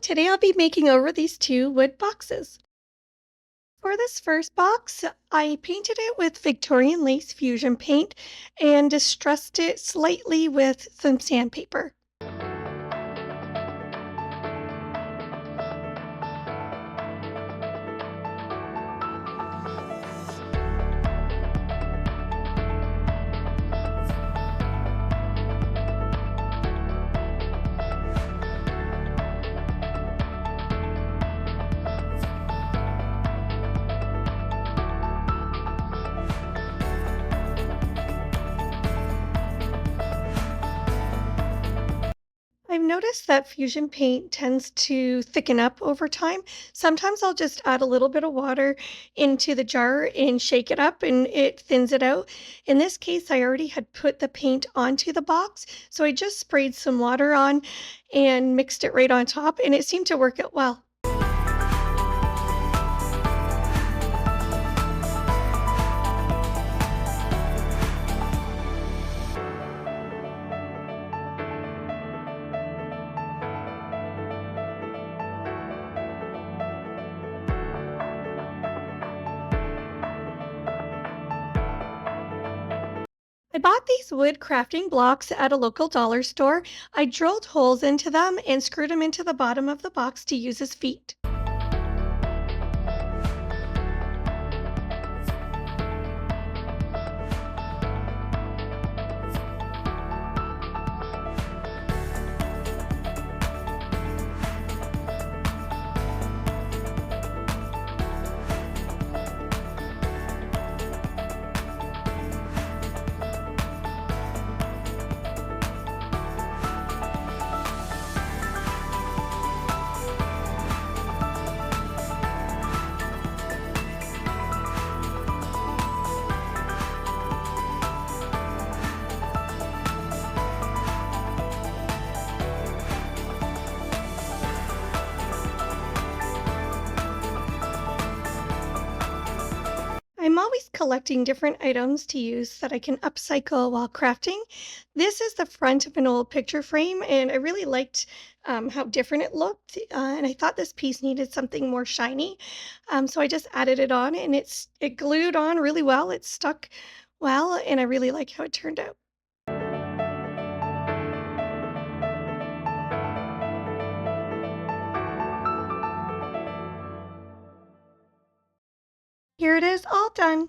Today I'll be making over these two wood boxes. For this first box, I painted it with Victorian Lace Fusion paint and distressed it slightly with some sandpaper. I've noticed that fusion paint tends to thicken up over time. Sometimes I'll just add a little bit of water into the jar and shake it up and it thins it out. In this case, I already had put the paint onto the box, so I just sprayed some water on and mixed it right on top, and it seemed to work out well. I bought these wood crafting blocks at a local dollar store. I drilled holes into them and screwed them into the bottom of the box to use as feet. I'm always collecting different items to use that I can upcycle while crafting. This is the front of an old picture frame, and I really liked how different it looked. And I thought this piece needed something more shiny, so I just added it on, and it glued on really well. It stuck well, and I really like how it turned out. Here it is, all done.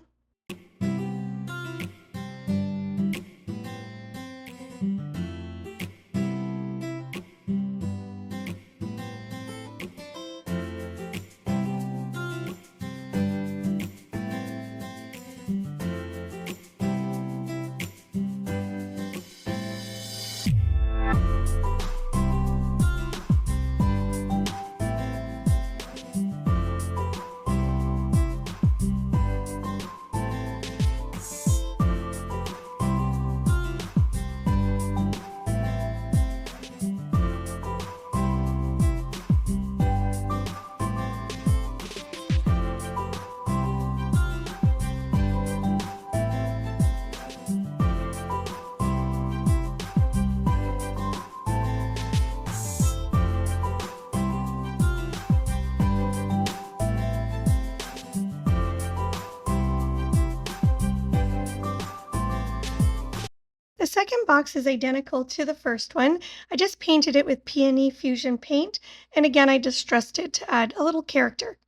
The second box is identical to the first one. I just painted it with Peony Fusion paint, and again I distressed it to add a little character.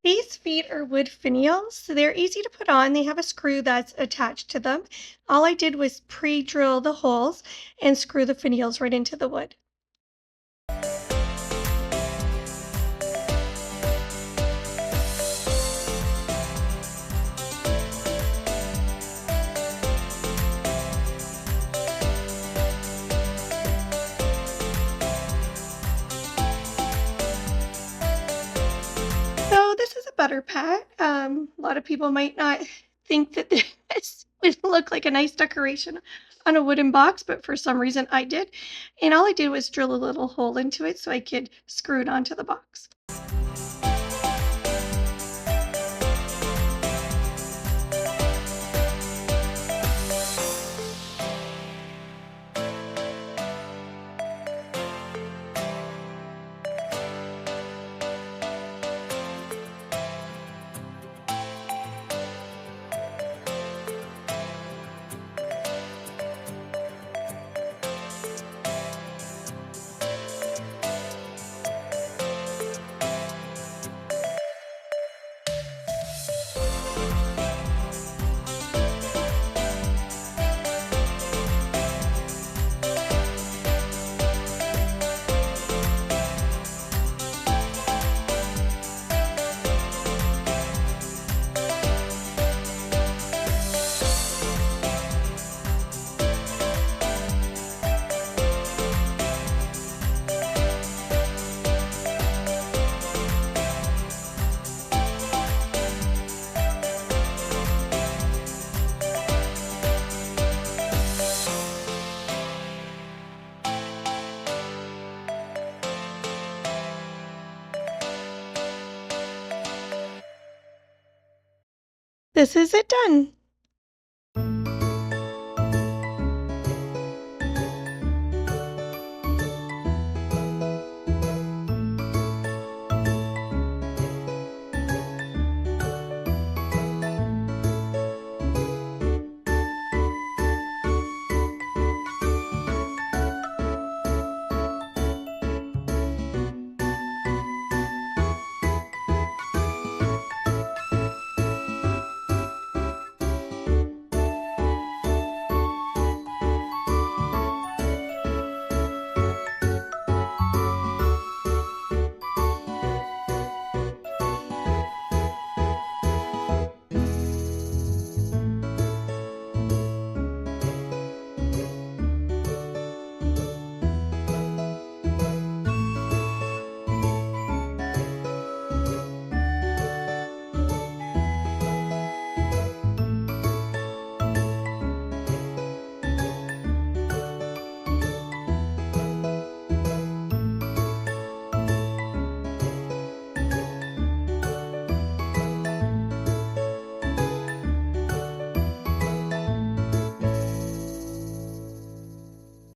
These feet are wood finials, so they're easy to put on. They have a screw that's attached to them. All I did was pre-drill the holes and screw the finials right into the wood. So this is a butter pat. A lot of people might not think that this would look like a nice decoration on a wooden box, but for some reason I did. And all I did was drill a little hole into it so I could screw it onto the box. This is it done.